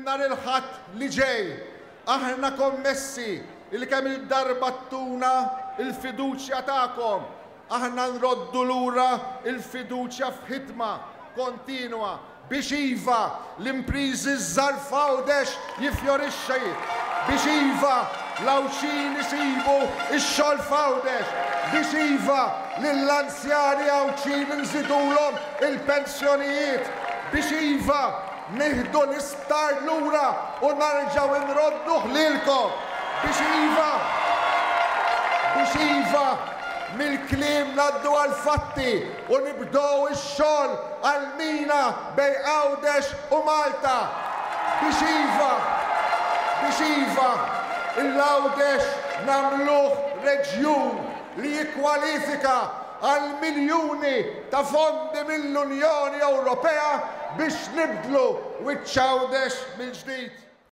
minnar il-ħadd li ġej. Aħna kommessi li kemm il-darba ttuna il-fiduċja tagħkom. Aħna nroddu lura il-fiduċja f'ħidma kontinwa biex iva l-impriżi żgħar f'Għawdex jiffjorixxi, biex iva l-Awċin isibu x-xogħol f'Għawdex, biex iva lill-anzjani Awċin nżidulhom il-pensjonijiet, biex iva nieħdu l-isptar lura u narġgħu nrodduh lilkom, biex iva mill-kliem naddu għal-fatti u nibdow ix-xogħol għal-mina bej Għawdex u Malta. Biex iva il-Għawdex nagħmluh reġjun li jikkwalifika għal miljuni ta' fondi mill-Unjoni Ewropea biex nibdlu wiċċ Għawdex mill-ġdid.